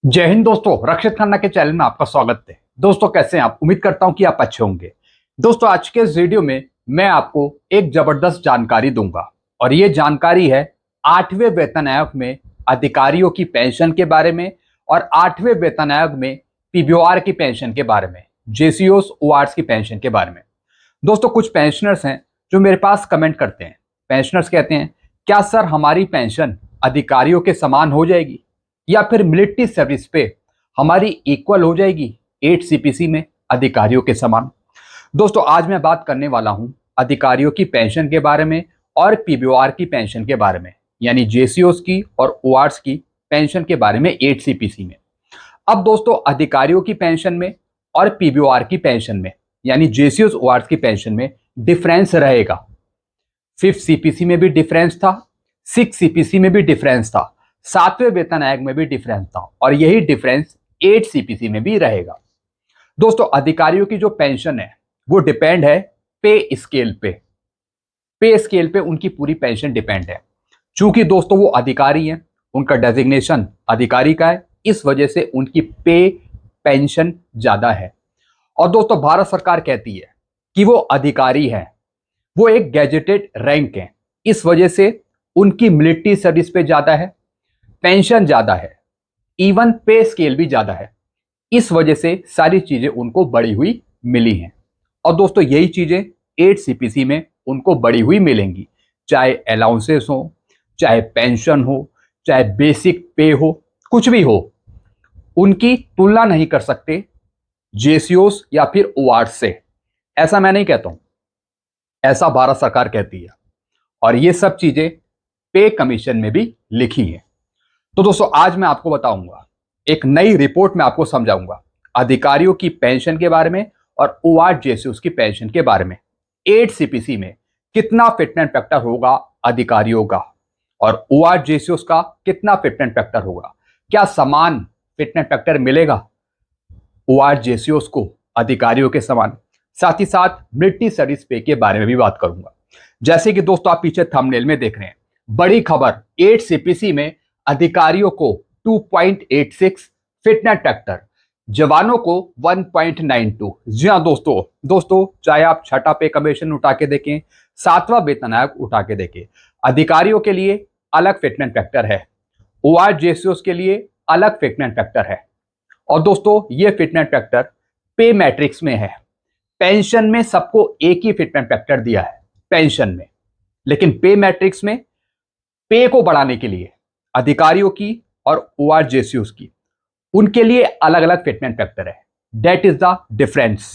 जय हिंद दोस्तों, रक्षित खन्ना के चैनल में आपका स्वागत है। दोस्तों कैसे हैं आप? उम्मीद करता हूं कि आप अच्छे होंगे। दोस्तों आज के इस वीडियो में मैं आपको एक जबरदस्त जानकारी दूंगा और ये जानकारी है 8वें वेतन आयोग में अधिकारियों की पेंशन के बारे में और 8वें वेतन आयोग में पीबीओआर की पेंशन के बारे में, जेसीओस ओआरएस की पेंशन के बारे में। दोस्तों कुछ पेंशनर्स हैं जो मेरे पास कमेंट करते हैं। पेंशनर्स कहते हैं, क्या सर हमारी पेंशन अधिकारियों के समान हो जाएगी या फिर मिलिट्री सर्विस पे हमारी इक्वल हो जाएगी 8 सीपीसी में अधिकारियों के समान। दोस्तों आज मैं बात करने वाला हूं अधिकारियों की पेंशन के बारे में और पीबीओआर की पेंशन के बारे में, यानी जेसीओस की और ओआरएस की पेंशन के बारे में 8 सीपीसी में। अब दोस्तों अधिकारियों की पेंशन में और पीबीओआर की पेंशन में, यानी जेसीओस ओआरएस की पेंशन में डिफरेंस रहेगा। 5th सीपीसी में भी डिफरेंस था, 6th सीपीसी में भी डिफरेंस था, 7वें वेतन आयोग में भी डिफरेंस था और यही डिफरेंस 8 सीपीसी में भी रहेगा। दोस्तों अधिकारियों की जो पेंशन है वो डिपेंड है पे स्केल पे। पे स्केल पे उनकी पूरी पेंशन डिपेंड है। चूंकि दोस्तों वो अधिकारी हैं, उनका डेजिग्नेशन अधिकारी का है, इस वजह से उनकी पेंशन ज्यादा है। और दोस्तों भारत सरकार कहती है कि वो अधिकारी है, वो एक गैजेटेड रैंक है, इस वजह से उनकी मिलिट्री सर्विस पे ज्यादा है, पेंशन ज्यादा है, इवन पे स्केल भी ज्यादा है। इस वजह से सारी चीजें उनको बढ़ी हुई मिली हैं। और दोस्तों यही चीजें 8 सीपीसी में उनको बढ़ी हुई मिलेंगी, चाहे अलाउंसेस हो, चाहे पेंशन हो, चाहे बेसिक पे हो, कुछ भी हो, उनकी तुलना नहीं कर सकते जेसीओस या फिर ओआरएस से। ऐसा मैं नहीं कहता हूं, ऐसा भारत सरकार कहती है और ये सब चीजें पे कमीशन में भी लिखी हैं। तो दोस्तों आज मैं आपको बताऊंगा, एक नई रिपोर्ट में आपको समझाऊंगा अधिकारियों की पेंशन के बारे में और ओआरएस जेसीओस की पेंशन के बारे में। 8 सीपीसी में कितना फिटनेस फैक्टर होगा अधिकारियों का और ओआरएस जेसीओस का कितना फिटनेस फैक्टर होगा, क्या समान फिटनेस फैक्टर मिलेगा ओआरएस जेसीओस को अधिकारियों के समान। साथ ही साथ मिलिट्री सर्विस पे के बारे में भी बात करूंगा। जैसे कि दोस्तों आप पीछे थंबनेल में देख रहे हैं, बड़ी खबर 8 सीपीसी में अधिकारियों को 2.86 फिटनेस फैक्टर, जवानों को 1.92। जी हाँ दोस्तों चाहे आप छठा पे कमीशन उठा के देखें, 7वां वेतन आयोग उठा के देखें, अधिकारियों के लिए अलग फिटनेस फैक्टर है, ओआरएस जेसीओस के लिए अलग फिटनेस फैक्टर है। और दोस्तों ये फिटनेस फैक्टर पे मैट्रिक्स में है। पेंशन में सबको एक ही फिटनेस फैक्टर दिया है पेंशन में, लेकिन पे मैट्रिक्स में पे को बढ़ाने के लिए अधिकारियों की और ओआरएस जेसीओस की, उनके लिए अलग अलग फिटनेस फैक्टर है। That is the difference.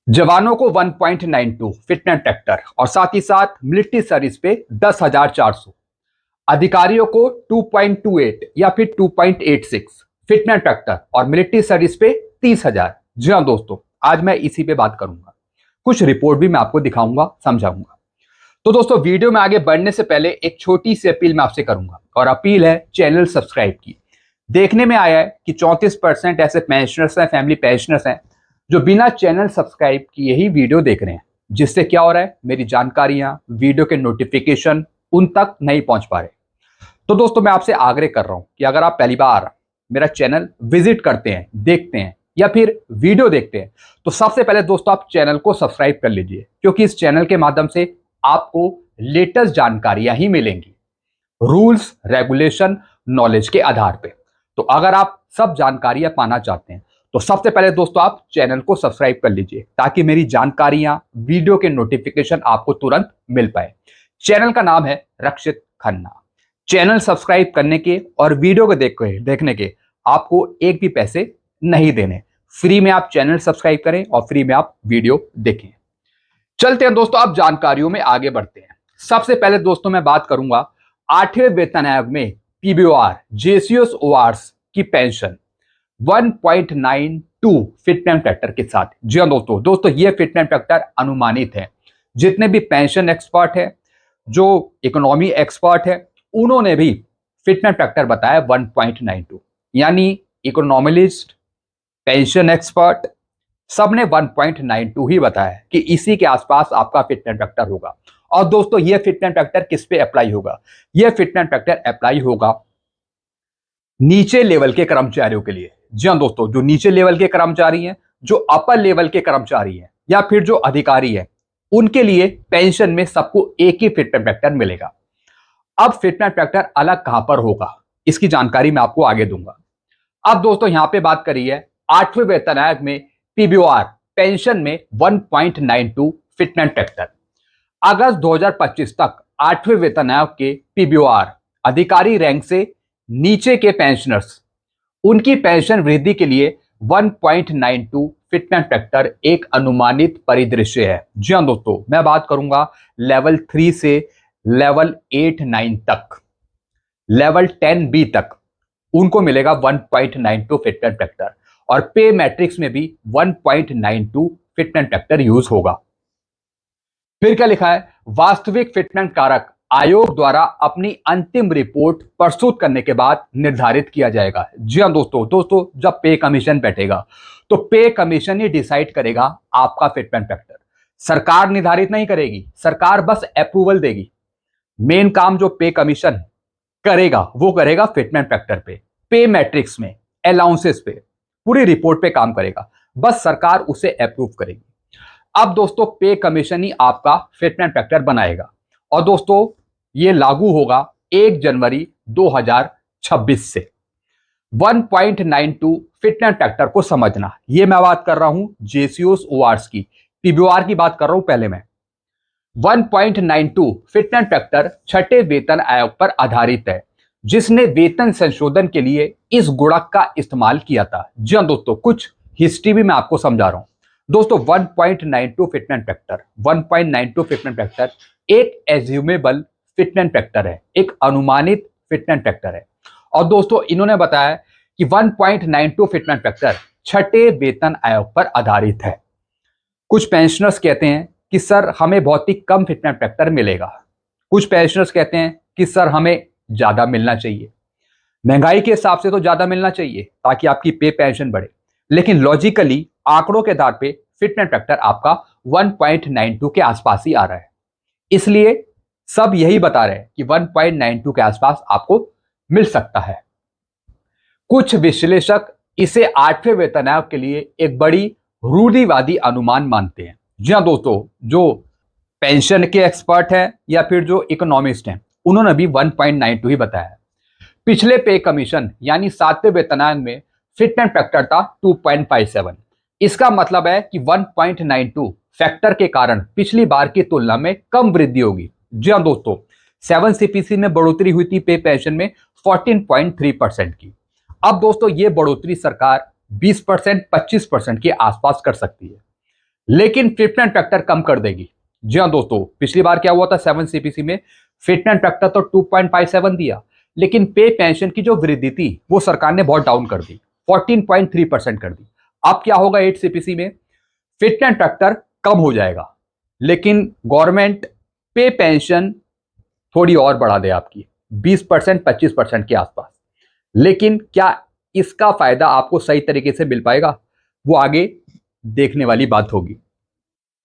जवानों को 1.92 फिटनेस फैक्टर और साथ ही साथ मिलिट्री सर्विस पे 10,400, अधिकारियों को 2.28 या फिर 2.86 फिटनेस फैक्टर और मिलिट्री सर्विस पे 30,000। जी हाँ दोस्तों आज मैं इसी पे बात करूंगा, कुछ रिपोर्ट भी मैं आपको दिखाऊंगा, समझाऊंगा। तो दोस्तों वीडियो में आगे बढ़ने से पहले एक छोटी सी अपील मैं आपसे करूंगा और अपील है चैनल सब्सक्राइब की। देखने में आया है कि 34% ऐसे पेंशनर्स हैं, फैमिली पेंशनर्स हैं जो बिना चैनल सब्सक्राइब किए ही वीडियो देख रहे हैं, जिससे क्या हो रहा है, मेरी जानकारियां, वीडियो के नोटिफिकेशन उन तक नहीं पहुंच पा रहे। तो दोस्तों मैं आपसे आग्रह कर रहा हूं कि अगर आप पहली बार मेरा चैनल विजिट करते हैं, देखते हैं या फिर वीडियो देखते हैं, तो सबसे पहले दोस्तों आप चैनल को सब्सक्राइब कर लीजिए, क्योंकि इस चैनल के माध्यम से आपको लेटेस्ट जानकारियां ही मिलेंगी, रूल्स रेगुलेशन नॉलेज के आधार पे। तो अगर आप सब जानकारियां पाना चाहते हैं तो सबसे पहले दोस्तों आप चैनल को सब्सक्राइब कर लीजिए, ताकि मेरी जानकारियां, वीडियो के नोटिफिकेशन आपको तुरंत मिल पाए। चैनल का नाम है रक्षित खन्ना। चैनल सब्सक्राइब करने के और वीडियो को देखने के आपको एक भी पैसे नहीं देने, फ्री में आप चैनल सब्सक्राइब करें और फ्री में आप वीडियो देखें। चलते हैं दोस्तों आप जानकारियों में आगे बढ़ते हैं। सबसे पहले दोस्तों मैं बात करूंगा 8वें वेतन आयोग में पीबीओआर जेसीओस ओआरएस की पेंशन 1.92 फिटनेस फैक्टर के साथ। जी हाँ दोस्तों ये फिटनेस फैक्टर अनुमानित है। जितने भी पेंशन एक्सपर्ट है, जो इकोनॉमी एक्सपर्ट है, उन्होंने भी फिटनेस फैक्टर बताया 1.92, यानी इकोनॉमिस्ट, पेंशन एक्सपर्ट सबने 1.92 ही बताया कि इसी के आसपास आपका फिटनेस फैक्टर होगा। और दोस्तों ये फिटनेस फैक्टर किस पे अप्लाई होगा? ये फिटनेस फैक्टर अप्लाई होगा नीचे लेवल के कर्मचारियों के लिए। जी हाँ दोस्तों, जो नीचे लेवल के कर्मचारी हैं, जो अपर लेवल के कर्मचारी हैं, या फिर जो अधिकारी हैं, उनके लिए पेंशन में सबको एक ही फिटमेंट फैक्टर मिलेगा। अब फिटमेंट फैक्टर अलग कहां पर होगा, इसकी जानकारी मैं आपको आगे दूंगा। अब दोस्तों यहां पे बात करी है 8वें वेतन आयोग में पीबीओआर पेंशन में 1.92 फिटमेंट फैक्टर। अगस्त 2025 तक 8वें वेतन आयोग के पीबीओआर अधिकारी रैंक से नीचे के पेंशनर्स, उनकी पेंशन वृद्धि के लिए 1.92 फिटमेंट फैक्टर एक अनुमानित परिदृश्य है। जी हाँ दोस्तों, मैं बात करूंगा लेवल 3 से लेवल 8-9 तक, लेवल 10B तक उनको मिलेगा 1.92 फिटमेंट फैक्टर, और पे मैट्रिक्स में भी 1.92 फिटमेंट फैक्टर यूज होगा। फिर क्या लिखा है, वास्तविक फिटमेंट कारक आयोग द्वारा अपनी अंतिम रिपोर्ट प्रस्तुत करने के बाद निर्धारित किया जाएगा। जी हाँ दोस्तों, जब पे कमीशन बैठेगा तो पे कमीशन ही डिसाइड करेगा आपका फिटमेंट फैक्टर। सरकार निर्धारित नहीं करेगी, सरकार बस अप्रूवल देगी। मेन काम जो पे कमीशन करेगा वो करेगा फिटमेंट फैक्टर पे मैट्रिक्स में, अलाउंसेस पे, पूरी रिपोर्ट पे काम करेगा, बस सरकार उसे अप्रूव करेगी। अब दोस्तों पे कमीशन ही आपका फिटमेंट फैक्टर बनाएगा, और दोस्तों ये लागू होगा 1 जनवरी 2026 से। 1.92 फिटमेंट फैक्टर को समझना, ये मैं बात कर रहा हूं जेसीओस ओआरस की, पीबीओआर की बात कर रहा हूं पहले मैं। 1.92 फिटमेंट फैक्टर छठे वेतन आयोग पर आधारित है, जिसने वेतन संशोधन के लिए इस गुणक का इस्तेमाल किया था। जी हाँ दोस्तों, कुछ हिस्ट्री भी मैं आपको समझा रहा हूं। दोस्तों 1.92 फिटमेंट फैक्टर, 1.92 फिटमेंट फैक्टर एक एज्यूमेबल फिटमेंट फैक्टर है, एक अनुमानित फिटमेंट फैक्टर है। और दोस्तों इन्होंने बताया कि 1.92 फिटमेंट फैक्टर छठे वेतन आयोग पर आधारित है। कुछ पेंशनर्स कहते हैं कि सर हमें बहुत ही कम फिटमेंट फैक्टर मिलेगा, कुछ पेंशनर्स कहते हैं कि सर हमें ज्यादा मिलना चाहिए। महंगाई के हिसाब से तो ज्यादा मिलना चाहिए ताकि आपकी पे पेंशन बढ़े, लेकिन लॉजिकली आंकड़ों के आधार पे फिटमेंट फैक्टर आपका 1.92 के आसपास ही आ रहा है। इसलिए सब यही बता रहे हैं कि 1.92 के आसपास आपको मिल सकता है। कुछ विश्लेषक इसे 8वें वेतन आयोग के लिए एक बड़ी रूढ़िवादी अनुमान मानते हैं। जी हाँ दोस्तों, जो पेंशन के एक्सपर्ट हैं या फिर जो इकोनॉमिस्ट हैं, उन्होंने भी 1.92 ही बताया। पिछले पे कमीशन यानी 7वें वेतन आयोग में फिटमेंट फैक्टर था 2.57। इसका मतलब है कि 1.92 फैक्टर के कारण पिछली बार की तुलना में कम वृद्धि होगी। जी हाँ दोस्तों, 7 सीपीसी में बढ़ोतरी हुई थी पे पेंशन में 14.3% की। अब दोस्तों ये बढ़ोतरी सरकार 20%, 25% के आसपास कर सकती है, लेकिन फिटमेंट फैक्टर कम कर देगी। जी हाँ दोस्तों, पिछली बार क्या हुआ था, 7 सीपीसी में फिटमेंट फैक्टर तो 2.57 दिया, लेकिन पे पेंशन की जो वृद्धि थी वो सरकार ने बहुत डाउन कर दी, 14.3% कर दी। अब क्या होगा 8 सीपीसी में, फिटमेंट फैक्टर कम हो जाएगा, लेकिन गवर्नमेंट पे पेंशन थोड़ी और बढ़ा दे आपकी 20%, 25% के आसपास। लेकिन क्या इसका फायदा आपको सही तरीके से मिल पाएगा, वो आगे देखने वाली बात होगी।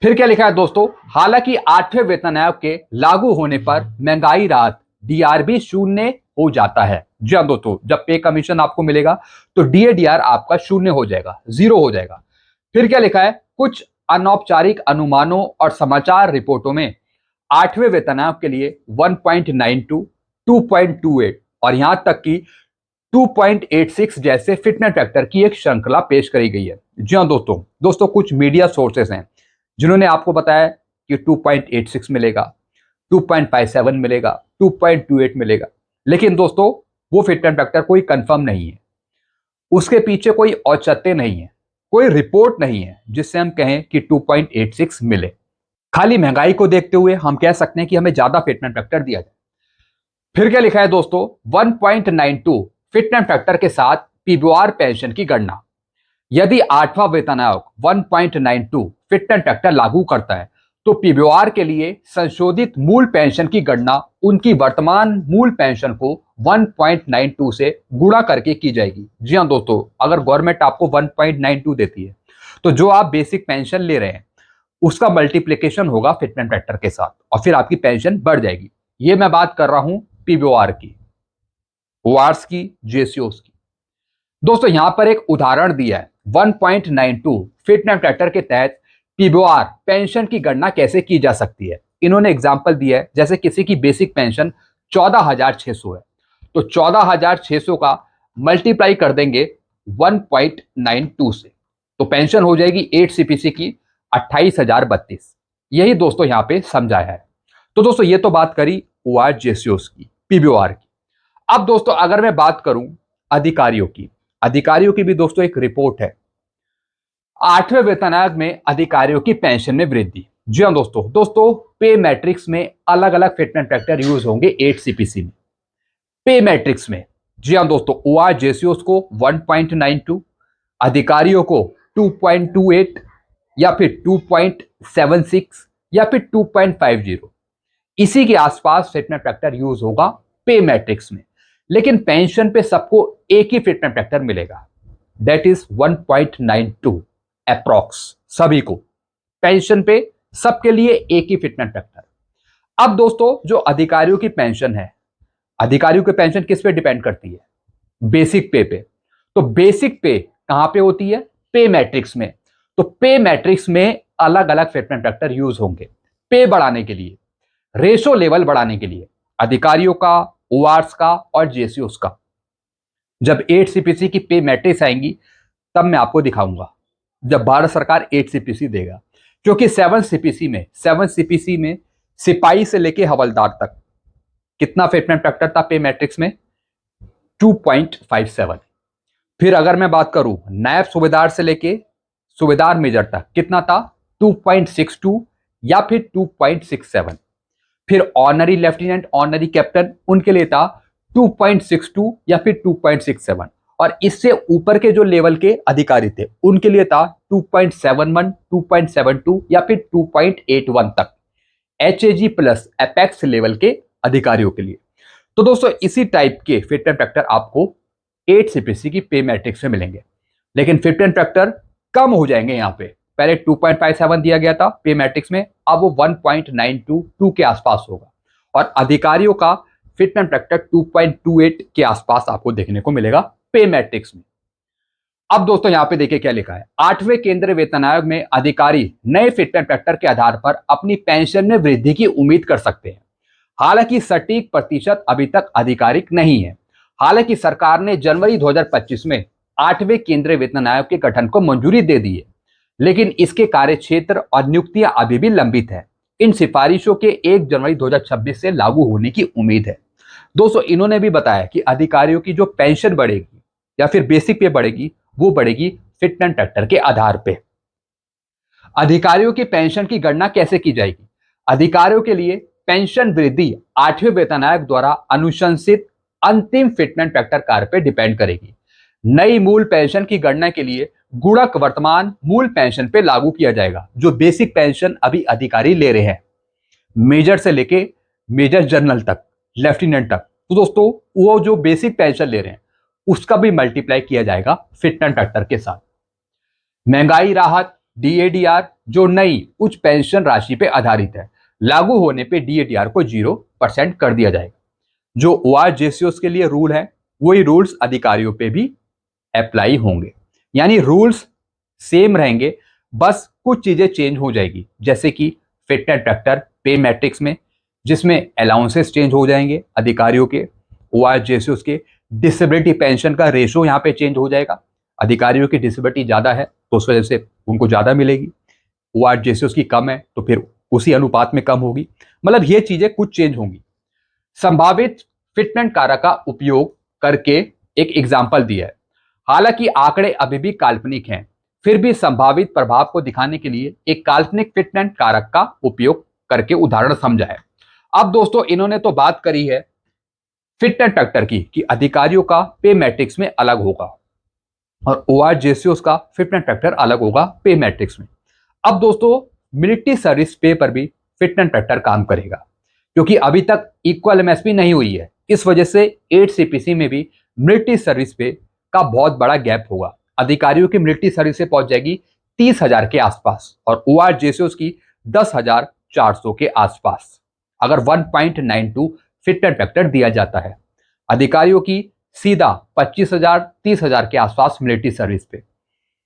फिर क्या लिखा है दोस्तों, हालांकि 8वें वेतन आयोग के लागू होने पर महंगाई राहत डीआरबी शून्य हो जाता है। जी हाँ दोस्तों, जब पे कमीशन आपको मिलेगा तो डीएडीआर आपका शून्य हो जाएगा, 0 हो जाएगा। फिर क्या लिखा है, कुछ अनौपचारिक अनुमानों और समाचार रिपोर्टों में 8वें वेतन आयोग के लिए 1.92, 2.28 और यहां तक कि 2.86 जैसे फिटमेंट फैक्टर की एक श्रृंखला पेश करी गई है। जी हाँ दोस्तों, कुछ मीडिया सोर्सेस हैं जिन्होंने आपको बताया कि 2.86 मिलेगा, 2.57 मिलेगा, 2.28 मिलेगा, लेकिन दोस्तों वो फिटमेंट फैक्टर कोई कंफर्म नहीं है, उसके पीछे कोई औचित्य नहीं है, कोई रिपोर्ट नहीं है जिससे हम कहें कि 2.86 मिले। खाली महंगाई को देखते हुए हम कह सकते हैं कि हमें ज्यादा फिटमेंट फैक्टर दिया जाए। फिर क्या लिखा है दोस्तों, 1.92 फिटमेंट फैक्टर के साथ पीबीआर पेंशन की गणना। यदि 8वां वेतन आयोग 1.92 फिटमेंट फैक्टर लागू करता है तो पीबीआर के लिए संशोधित मूल पेंशन की गणना उनकी वर्तमान मूल पेंशन को 1.92 से गुणा करके की जाएगी। जी हाँ दोस्तों, अगर गवर्नमेंट आपको 1.92 देती है तो जो आप बेसिक पेंशन ले रहे हैं उसका मल्टीप्लिकेशन होगा फिटमेंट फैक्टर के साथ और फिर आपकी पेंशन बढ़ जाएगी। ये मैं बात कर रहा हूं पीबीआर की। ओआरएस की, जेसीओस की। दोस्तों यहां पर एक उदाहरण दिया है 1.92 फिटनेस फैक्टर के तहत पीबीआर पेंशन की गणना कैसे की जा सकती है। इन्होंने एग्जांपल दिया है, जैसे किसी की बेसिक पेंशन 14,600 है, तो 14,600 का मल्टीप्लाई कर देंगे 1.92 से, तो पेंशन हो जाएगी 8 सीपीसी की 28,032। यही दोस्तों यहां पे समझाया है। तो दोस्तों ये तो बात करी ओआर जेसीओस की, पीबीआर की। अब दोस्तों अगर मैं बात करूं अधिकारियों की, अधिकारियों की भी दोस्तों एक रिपोर्ट है, 8वें वेतन आयोग में अधिकारियों की पेंशन में वृद्धि। जी हाँ दोस्तों पे मैट्रिक्स में अलग अलग फिटमेंट फैक्टर यूज होंगे 8 सीपीसी में, पे मैट्रिक्स में। जी हाँ दोस्तों, ओआर जेसीओस को 1.92, अधिकारियों को 2.28 या फिर 2.76 या फिर 2.50, इसी के आसपास फिटमेंट फैक्टर यूज होगा पे मैट्रिक्स में। लेकिन पेंशन पे सबको एक ही फिटमेंट फैक्टर मिलेगा, दैट इज 1.92 अप्रॉक्स, सभी को पेंशन पे सबके लिए एक ही फिटमेंट फैक्टर। अब दोस्तों जो अधिकारियों की पेंशन है, अधिकारियों की पेंशन किस पे डिपेंड करती है? बेसिक पे पे। तो बेसिक पे कहां पे होती है? पे मैट्रिक्स में। तो पे मैट्रिक्स में अलग अलग फिटमेंट फैक्टर यूज होंगे पे बढ़ाने के लिए, रेशो लेवल बढ़ाने के लिए, अधिकारियों का, ओआरएस का और जेसीओस का। जब 8 सीपीसी की पे मैट्रिक्स आएंगी तब मैं आपको दिखाऊंगा, जब भारत सरकार 8 सीपीसी देगा। क्योंकि 7 सीपीसी में सिपाही से लेके हवलदार तक कितना फिटमेंट फैक्टर था पे मैट्रिक्स में? 2.57। फिर अगर मैं बात करूं नायब सूबेदार से लेके सूबेदार मेजर तक कितना था? 2.62 या फिर 2.67। फिर ऑनरी लेफ्टिनेंट, ऑनरी कैप्टन, उनके लिए था 2.62 या फिर 2.67। और इससे ऊपर के जो लेवल के अधिकारी थे उनके लिए था 2.71, 2.72 या फिर 2.81 तक, एचएजी प्लस एपेक्स लेवल के अधिकारियों के लिए। तो दोस्तों इसी टाइप के फिटमेंट फैक्टर आपको 8 सीपीसी की पे मैट्रिक्स में मिलेंगे। लेकिन फिटमेंट फैक्टर कम हो जाएंगे यहाँ पे, पहले 2.57 दिया गया था पे मैट्रिक्स में, अब वो 1.92 के आसपास होगा। और अधिकारियों का फिटमेंट फैक्टर 2.28 के आसपास आपको देखने को मिलेगा पे मैट्रिक्स में। अब दोस्तों यहां पे देखिए क्या लिखा है, 8वें केंद्रीय वेतन आयोग में अधिकारी नए फिटमेंट फैक्टर के आधार पर अपनी पेंशन में वृद्धि की उम्मीद कर सकते हैं। हालांकि सटीक प्रतिशत अभी तक आधिकारिक नहीं है। हालांकि सरकार ने जनवरी 2025 में 8वें केंद्रीय वेतन आयोग के गठन को मंजूरी दे दी है, लेकिन इसके कार्यक्षेत्र और नियुक्तियां अभी भी लंबित है। इन सिफारिशों के 1 जनवरी 2026 से लागू होने की उम्मीद है। दोस्तों इन्होंने भी बताया कि अधिकारियों की जो पेंशन बढ़ेगी या फिर बेसिक पे बढ़ेगी, वो बढ़ेगी फिटमेंट फैक्टर के आधार पे। अधिकारियों की पेंशन की गणना कैसे की जाएगी? अधिकारियों के लिए पेंशन वृद्धि 8वें वेतन आयोग द्वारा अनुशंसित अंतिम फिटमेंट फैक्टर कार्य पे डिपेंड करेगी। नई मूल पेंशन की गणना के लिए गुणक वर्तमान मूल पेंशन पे लागू किया जाएगा, जो बेसिक पेंशन अभी अधिकारी ले रहे हैं, मेजर से लेके मेजर जनरल तक, लेफ्टिनेंट तक। तो दोस्तों वो जो बेसिक पेंशन ले रहे हैं उसका भी मल्टीप्लाई किया जाएगा फिटमेंट फैक्टर के साथ। महंगाई राहत डीएडीआर जो नई उच्च पेंशन राशि पे आधारित है, लागू होने पे डीएडीआर को 0% कर दिया जाएगा। जो ओआर जेसीओस के लिए रूल है वही रूल्स अधिकारियों पे भी अप्लाई होंगे, यानी रूल्स सेम रहेंगे, बस कुछ चीजें चेंज हो जाएगी, जैसे कि फिटमेंट फैक्टर पे मैट्रिक्स में, जिसमें अलाउंसेस चेंज हो जाएंगे अधिकारियों के, ओआर जेसीओस के डिसेबिलिटी पेंशन का रेशो यहाँ पे चेंज हो जाएगा। अधिकारियों की डिसेबिलिटी ज्यादा है तो उस वजह से उनको ज्यादा मिलेगी, ओआर जेसीओस की कम है तो फिर उसी अनुपात में कम होगी। मतलब ये चीजें कुछ चेंज होंगी। संभावित फिटमेंट कारक का उपयोग करके एक एग्जाम्पल दिया है। हालांकि आंकड़े अभी भी काल्पनिक हैं, फिर भी संभावित प्रभाव को दिखाने के लिए एक काल्पनिक फिटमेंट कारक का उपयोग करके उदाहरण समझा है। अब दोस्तों इन्होंने तो बात करी है फिटमेंट फैक्टर की कि अधिकारियों का पे मैट्रिक्स में अलग होगा और ओआर जेसीओस का फिटमेंट फैक्टर अलग होगा पे मैट्रिक्स में। अब दोस्तों मिलिट्री सर्विस पे पर भी फिटमेंट फैक्टर काम करेगा, क्योंकि अभी तक इक्वल एमएसपी नहीं हुई है। इस वजह से 8 सीपीसी में भी मिलिट्री सर्विस पे का बहुत बड़ा गैप होगा। अधिकारियों की मिलिट्री सर्विस से पहुंच जाएगी 30,000 के आसपास और ओआर जेसीओस की 10,400 के आसपास, अगर 1.92 फिटमेंट फैक्टर दिया जाता है। अधिकारियों की सीधा 25,000 30,000 के आसपास मिलिट्री सर्विस पे,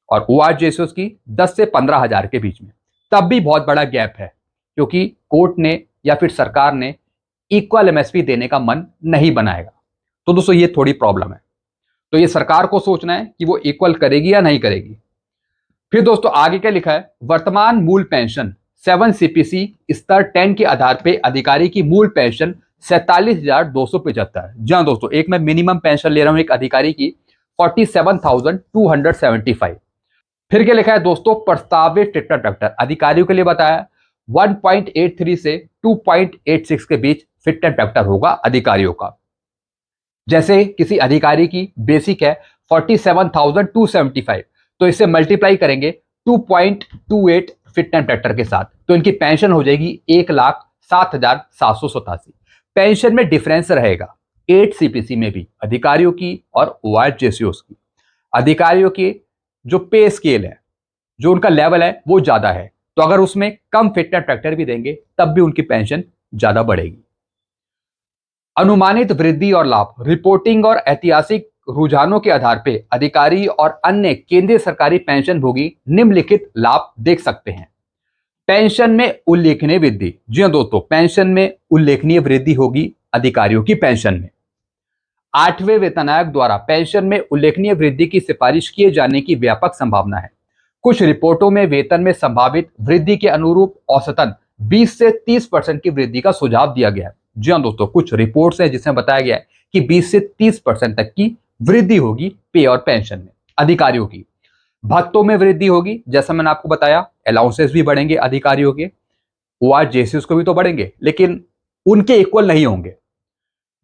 और ORGSOs की 10 से 15,000 के बीच में। तब भी बहुत बड़ा गैप है, क्योंकि कोर्ट ने या फिर सरकार ने इक्वल MSP देने का मन नहीं बनाएगा। तो दोस्तों ये थोड़ी प्रॉब्लम है, तो ये सरकार को सोचना है कि वो इक्वल करेगी या नहीं करेगी। फिर दोस्तों आगे क्या लिखा है, वर्तमान मूल पेंशन 7 CPC स्तर 10 के आधार पे अधिकारी की मूल पेंशन 47,275। जी हाँ दोस्तों, एक मैं मिनिमम पेंशन ले रहा हूं एक अधिकारी की 47,275। फिर क्या लिखा है दोस्तों, प्रस्तावित ट्रैक्टर ट्रैक्टर अधिकारियों के लिए बताया 1.83 से 2.86 के बीच फिट एंड ट्रैक्टर होगा अधिकारियों का। जैसे किसी अधिकारी की बेसिक है 47,275, तो इसे मल्टीप्लाई करेंगे 2.28 फिट एंड ट्रैक्टर के साथ, तो इनकी पेंशन हो जाएगी 1,07,787। पेंशन में डिफरेंस रहेगा 8 CPC में भी अधिकारियों की और ORGSOs की। अधिकारियों की जो पे स्केल है, जो उनका लेवल है वो ज्यादा है, तो अगर उसमें कम फिट एंड ट्रैक्टर भी देंगे तब भी उनकी पेंशन ज्यादा बढ़ेगी। अनुमानित वृद्धि और लाभ, रिपोर्टिंग और ऐतिहासिक रुझानों के आधार पर अधिकारी और अन्य केंद्रीय सरकारी पेंशन भोगी निम्नलिखित लाभ देख सकते हैं। पेंशन में उल्लेखनीय वृद्धि, जी हाँ दोस्तों, पेंशन में उल्लेखनीय वृद्धि होगी अधिकारियों की पेंशन में। 8वें वेतन आयोग द्वारा पेंशन में उल्लेखनीय वृद्धि की सिफारिश किए जाने की व्यापक संभावना है। कुछ रिपोर्टों में वेतन में संभावित वृद्धि के अनुरूप औसतन 20 से 30% की वृद्धि का सुझाव दिया गया है। जी हाँ दोस्तों, कुछ रिपोर्ट्स हैं जिसमें बताया गया है कि 20 से 30% तक की वृद्धि होगी पे और पेंशन में अधिकारियों की। भत्तों में वृद्धि होगी, जैसा मैंने आपको बताया, अलाउंसेस भी बढ़ेंगे अधिकारियों के, ORGSOs को भी तो बढ़ेंगे, लेकिन उनके इक्वल नहीं होंगे।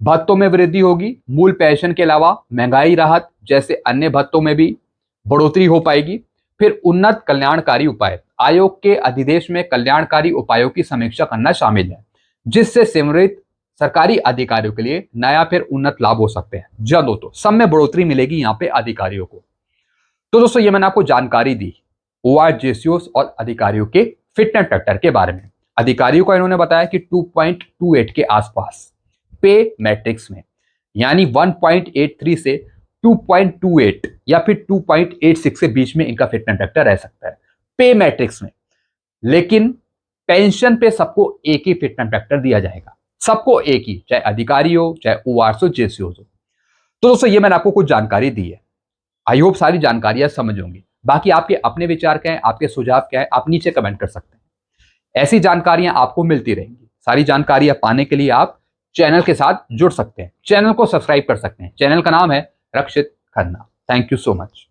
भत्तों में वृद्धि होगी, मूल पेंशन के अलावा महंगाई राहत जैसे अन्य भत्तों में भी बढ़ोतरी हो पाएगी। फिर उन्नत कल्याणकारी उपाय, आयोग के अधिदेश में कल्याणकारी उपायों की समीक्षा करना शामिल है, जिससे सेवानिवृत्त सरकारी अधिकारियों के लिए नया फिर उन्नत लाभ हो सकते हैं। जी दोस्तों, सब में बढ़ोतरी मिलेगी यहाँ पे अधिकारियों को। तो दोस्तों ये मैंने आपको जानकारी दी ORGSOs और अधिकारियों के फिट एंड ट्रैक्टर के बारे में। अधिकारियों का इन्होंने बताया कि 2.28 के आसपास पे मैट्रिक्स में, यानी 1.83 से 2.28 या फिर 2.86 के बीच में इनका फिट एंड ट्रैक्टर रह सकता है पे मैट्रिक्स में। लेकिन पेंशन पे सबको एक ही फिट एंड ट्रैक्टर दिया जाएगा, सबको एक ही, चाहे अधिकारी हो चाहे ORGSOs हो। तो दोस्तों ये मैंने आपको कुछ जानकारी दी है, आई होप सारी जानकारियां समझ होंगी। बाकी आपके अपने विचार क्या है, आपके सुझाव क्या है, आप नीचे कमेंट कर सकते हैं। ऐसी जानकारियां आपको मिलती रहेंगी। सारी जानकारियां पाने के लिए आप चैनल के साथ जुड़ सकते हैं, चैनल को सब्सक्राइब कर सकते हैं। चैनल का नाम है Rakshit Khanna. Thank you so much.